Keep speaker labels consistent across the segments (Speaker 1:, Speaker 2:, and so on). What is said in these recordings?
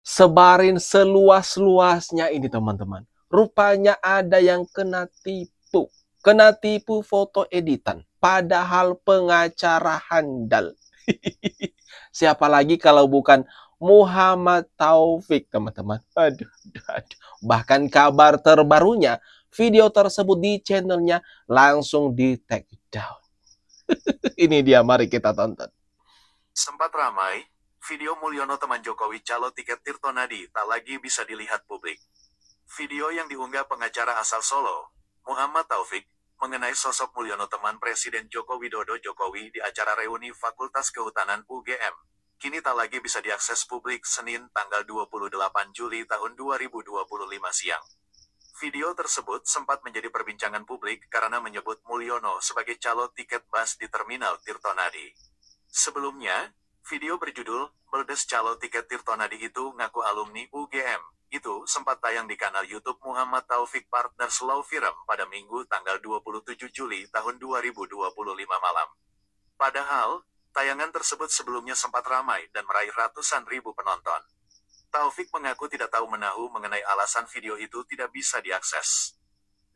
Speaker 1: Sebarin seluas-luasnya ini teman-teman. Rupanya ada yang kena tipu. Kena tipu foto editan. Padahal pengacara handal. Siapa lagi kalau bukan Muhammad Taufik, teman-teman. Aduh, aduh, aduh. Bahkan kabar terbarunya, video tersebut di channelnya langsung di take down. Ini dia, mari kita tonton.
Speaker 2: Sempat ramai, video Mulyono teman Jokowi calo tiket Tirto Nadi tak lagi bisa dilihat publik. Video yang diunggah pengacara asal Solo, Muhammad Taufik, mengenai sosok Mulyono teman Presiden Joko Widodo Jokowi di acara reuni Fakultas Kehutanan UGM, kini tak lagi bisa diakses publik Senin tanggal 28 Juli tahun 2025 siang. Video tersebut sempat menjadi perbincangan publik karena menyebut Mulyono sebagai calo tiket bus di Terminal Tirto Nadi. Sebelumnya, video berjudul "Meldes Calo Tiket Tirto Nadi itu ngaku alumni UGM" itu sempat tayang di kanal YouTube Muhammad Taufik Partners Law Firm pada Minggu tanggal 27 Juli tahun 2025 malam. Padahal, tayangan tersebut sebelumnya sempat ramai dan meraih ratusan ribu penonton. Taufik mengaku tidak tahu menahu mengenai alasan video itu tidak bisa diakses.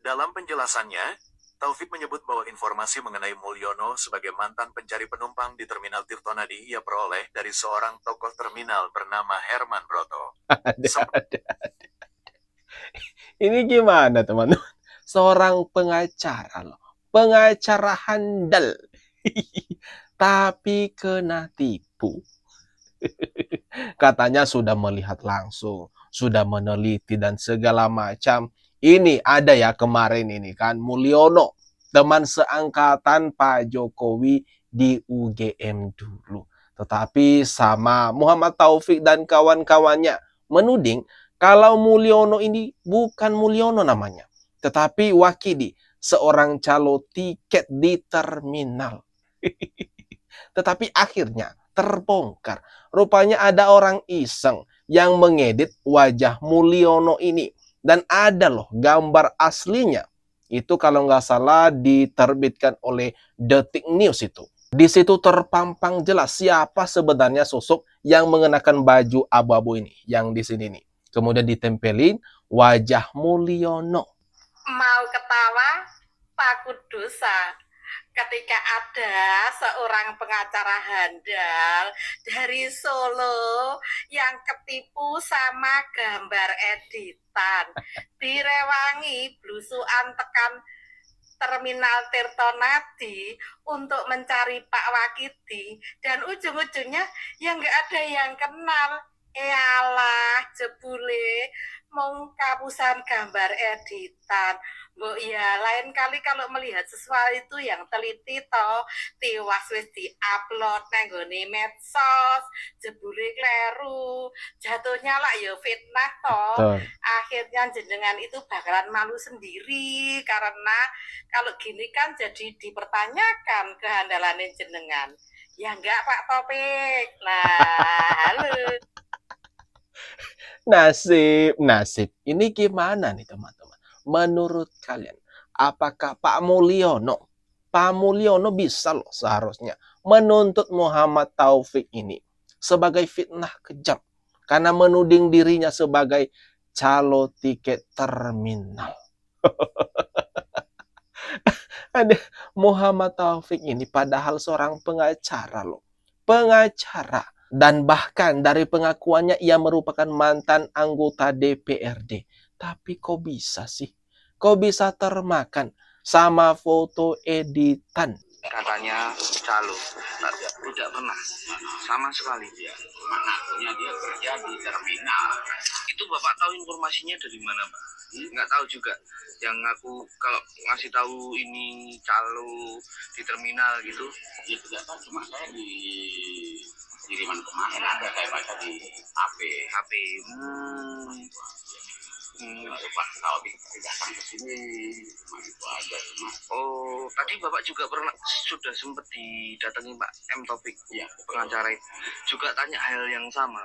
Speaker 2: Dalam penjelasannya, Taufik menyebut bahwa informasi mengenai Mulyono sebagai mantan pencari penumpang di Terminal Tirto Nadi ia peroleh dari seorang tokoh terminal bernama Herman Broto.
Speaker 1: Ini gimana teman-teman? Seorang pengacara loh. Pengacara handal. Tapi kena tipu. Katanya sudah melihat langsung. Sudah meneliti dan segala macam. Ini ada ya kemarin ini kan. Mulyono. Teman seangkatan Pak Jokowi di UGM dulu. Tetapi sama Muhammad Taufik dan kawan-kawannya menuding kalau Mulyono ini bukan Mulyono namanya, tetapi Wakidi, seorang calo tiket di terminal. Tetapi akhirnya terbongkar. Rupanya ada orang iseng yang mengedit wajah Mulyono ini. Dan ada loh gambar aslinya. Itu kalau nggak salah diterbitkan oleh Detik News itu. Di situ terpampang jelas siapa sebenarnya sosok yang mengenakan baju abu-abu ini. Yang di sini nih. Kemudian ditempelin wajah Mulyono.
Speaker 3: Mau ketawa, takut dosa. Ketika ada seorang pengacara handal dari Solo yang ketipu sama gambar editan, direwangi blusukan tekan Terminal Tirto Nadi untuk mencari Pak Wakidi, dan ujung-ujungnya yang nggak ada yang kenal. Eyalah, jebule mau kapusan gambar editan. Mbok ya, lain kali kalau melihat sesuatu yang teliti toh, tiwas wis di-upload nang nggone medsos, jebule kleru, jatuhnya lah ya fitnah toh. Akhirnya jenengan itu bakalan malu sendiri karena kalau gini kan jadi dipertanyakan kehandalannya jenengan. Ya enggak Pak Topik. Nah, halo.
Speaker 1: Nasib. Ini gimana nih teman-teman? Menurut kalian, apakah Pak Mulyono bisa loh seharusnya menuntut Muhammad Taufik ini sebagai fitnah kejam karena menuding dirinya sebagai calo tiket terminal. Ada Muhammad Taufik ini padahal seorang pengacara loh. Pengacara. Dan bahkan dari pengakuannya ia merupakan mantan anggota DPRD. Tapi kok bisa sih? Kok bisa termakan sama foto editan?
Speaker 4: Katanya calo, tidak pernah sama sekali.
Speaker 5: Mengakunya dia kerja di terminal.
Speaker 4: Itu Bapak tahu informasinya dari mana, Pak? Nggak tahu juga. Yang aku kalau ngasih tahu ini calo di terminal gitu.
Speaker 5: Ya tidak tahu, cuma saya di kiriman kemarin ada saya baca di HP. Pak Taufik datang ke sini, cuma itu aja.
Speaker 4: Oh, tadi Bapak juga pernah sudah sempat didatangi Pak M Taufik,
Speaker 5: ya,
Speaker 4: pengacara itu. Juga tanya hal yang sama.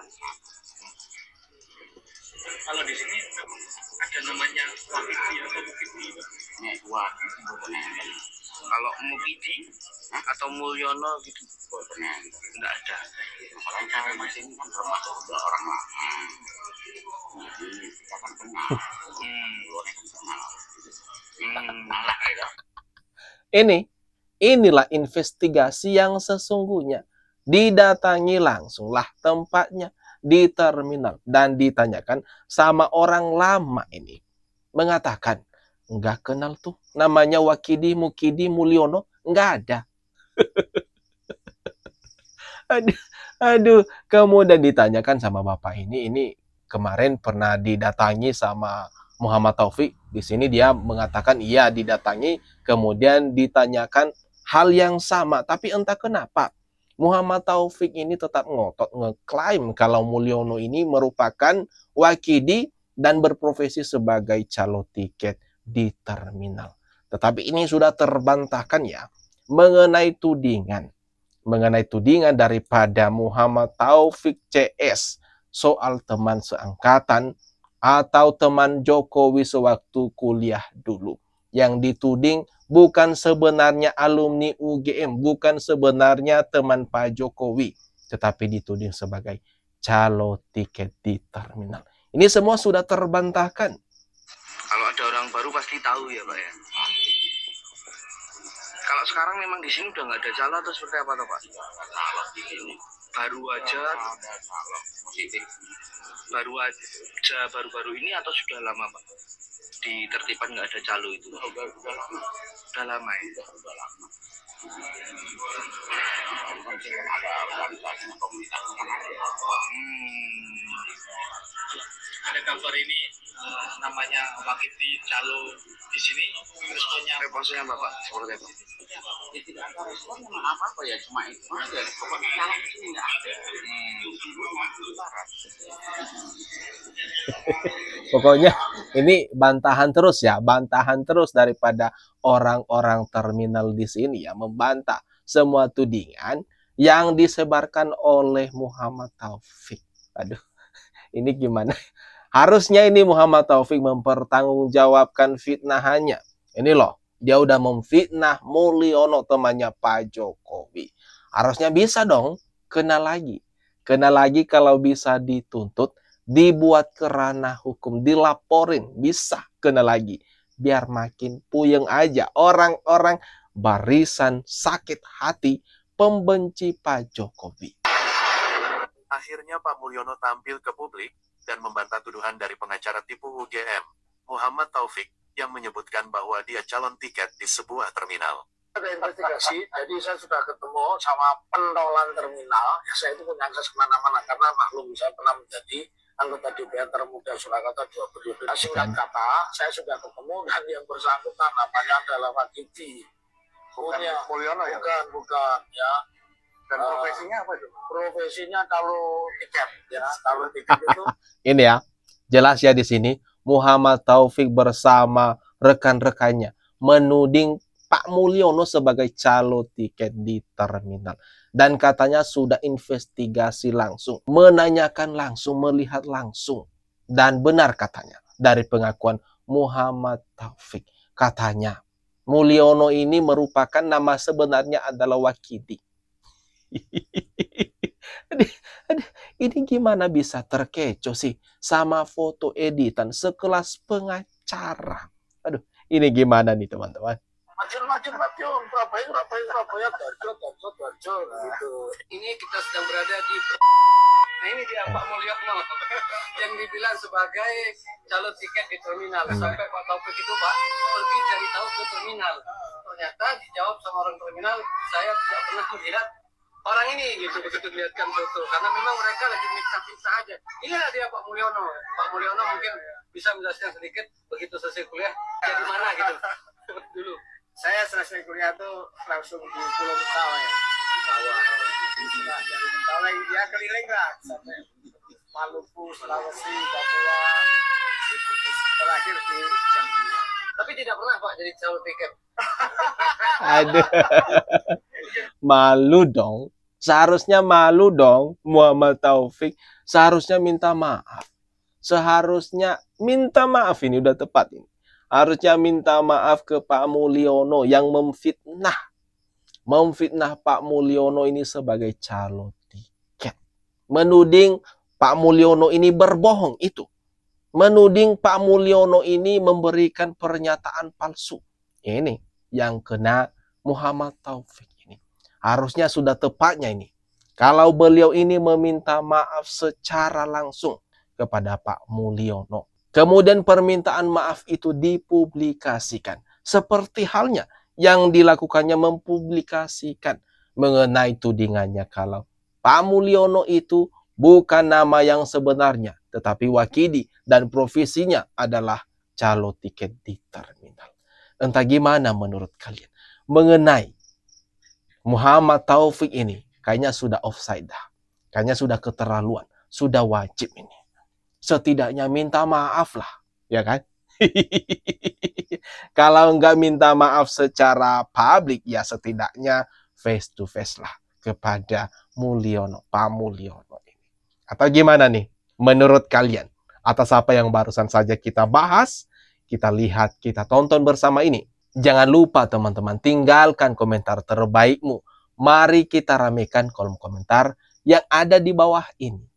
Speaker 5: Kalau di sini ada namanya Wakidi atau Mukidi, Pak? Wakidi bukan.
Speaker 4: Kalau Mukidi atau Mulyono gitu,
Speaker 5: bukan.
Speaker 4: enggak ada.
Speaker 5: Masalahnya cewek masih ini kan termasuk dua orang lama.
Speaker 1: Inilah investigasi yang sesungguhnya. Didatangi langsunglah tempatnya di terminal dan ditanyakan sama orang lama ini. Mengatakan, enggak kenal tuh namanya Wakidi Mukidi Mulyono, enggak ada. Aduh, kemudian ditanyakan sama bapak ini kemarin pernah didatangi sama Muhammad Taufik. Di sini dia mengatakan iya didatangi, kemudian ditanyakan hal yang sama, tapi entah kenapa Muhammad Taufik ini tetap ngotot ngeklaim kalau Mulyono ini merupakan Wakidi dan berprofesi sebagai calo tiket di terminal. Tetapi ini sudah terbantahkan ya mengenai tudingan daripada Muhammad Taufik CS soal teman seangkatan atau teman Jokowi sewaktu kuliah dulu. Yang dituding bukan sebenarnya alumni UGM, bukan sebenarnya teman Pak Jokowi, tetapi dituding sebagai calo tiket di terminal. Ini semua sudah terbantahkan.
Speaker 4: Kalau ada orang baru pasti tahu ya Pak ya. Kalau sekarang memang di sini udah nggak ada calo atau seperti apa Pak? Calo di sini baru aja baru-baru ini atau sudah lama Pak? Di tertiban nggak ada calo itu? Udah lama ya?
Speaker 5: Ada kabar ini namanya Wakidi calo di sini,
Speaker 4: responnya Bapak seperti apa?
Speaker 6: Ya, tidak ada respon memang apa ya, cuma itu aja. Pokoknya kalau di sini nggak ada.
Speaker 1: Pokoknya ini bantahan terus daripada orang-orang terminal di sini ya, membantah semua tudingan yang disebarkan oleh Muhammad Taufik. Aduh, ini gimana? Harusnya ini Muhammad Taufik mempertanggungjawabkan fitnahannya. Ini loh, dia udah memfitnah Mulyono temannya Pak Jokowi. Harusnya bisa dong kena lagi. Kena lagi kalau bisa dituntut, dibuat ke ranah hukum, dilaporin, bisa kena lagi. Biar makin puyeng aja orang-orang barisan sakit hati pembenci Pak Jokowi.
Speaker 2: Akhirnya Pak Mulyono tampil ke publik dan membantah tuduhan dari pengacara tipu UGM, Muhammad Taufik, yang menyebutkan bahwa dia calon tiket di sebuah terminal.
Speaker 7: Ada investigasi, jadi saya sudah ketemu sama pentolan terminal. Ya, saya itu punya akses kemana-mana karena maklum saya pernah menjadi anggota DPR termuda Surakarta 2 periode. Singkat kata, saya sudah ketemu dan yang bersangkutan namanya adalah Wakidi.
Speaker 6: Mulyono ya?
Speaker 7: Bukan ya.
Speaker 6: Dan profesinya apa itu?
Speaker 7: Profesinya kalau tiket ya, kalau tiket itu.
Speaker 1: Ini ya, jelas ya di sini Muhammad Taufik bersama rekan-rekannya menuding Pak Mulyono sebagai calo tiket di terminal. Dan katanya sudah investigasi langsung, menanyakan langsung, melihat langsung. Dan benar katanya dari pengakuan Muhammad Taufik. Katanya Mulyono ini merupakan nama sebenarnya adalah Wakidi. Ini gimana bisa terkecoh sih sama foto editan sekelas pengacara? Aduh, ini gimana nih teman-teman?
Speaker 7: Macam-macam, Surabaya, Darjo, gitu.
Speaker 8: Ini kita sedang berada di ini dia Pak Mulyono yang dibilang sebagai calon tiket di terminal. Sampai Pak Taufik itu Pak pergi cari tahu ke terminal. Ternyata dijawab sama orang terminal, saya tidak pernah melihat orang ini gitu begitu lihatkan foto. Karena memang mereka lagi miksa aja. Inilah dia Pak Mulyono. Pak Mulyono mungkin bisa menjelaskan sedikit begitu selesai kuliah jadi mana gitu dulu.
Speaker 7: Saya selesai kuliah tuh langsung di Pulau Mentawai. Dari Mentawai dia keliling lah sampai Maluku, Sulawesi, Papua, terakhir di Jambi.
Speaker 8: Tapi tidak pernah Pak jadi calon tiket.
Speaker 1: Aduh, malu dong. Seharusnya malu dong Muhammad Taufik. Seharusnya minta maaf. Seharusnya minta maaf, ini udah tepat ini. Harusnya minta maaf ke Pak Mulyono yang memfitnah Pak Mulyono ini sebagai calon tiket. Menuding Pak Mulyono ini berbohong itu. Menuding Pak Mulyono ini memberikan pernyataan palsu. Ini yang kena Muhammad Taufik ini. Harusnya sudah tepatnya ini kalau beliau ini meminta maaf secara langsung kepada Pak Mulyono. Kemudian permintaan maaf itu dipublikasikan. Seperti halnya yang dilakukannya mempublikasikan mengenai tudingannya kalau Pak Mulyono itu bukan nama yang sebenarnya, tetapi Wakidi dan profesinya adalah calo tiket di terminal. Entah gimana menurut kalian mengenai Muhammad Taufik ini, kayaknya sudah offside dah. Kayaknya sudah keterlaluan, sudah wajib ini. Setidaknya minta maaf lah, ya kan? Kalau nggak minta maaf secara publik, ya setidaknya face to face lah kepada Mulyono, Pak Mulyono ini. Atau gimana nih menurut kalian? Atas apa yang barusan saja kita bahas, kita lihat, kita tonton bersama ini. Jangan lupa teman-teman, tinggalkan komentar terbaikmu. Mari kita ramekan kolom komentar yang ada di bawah ini.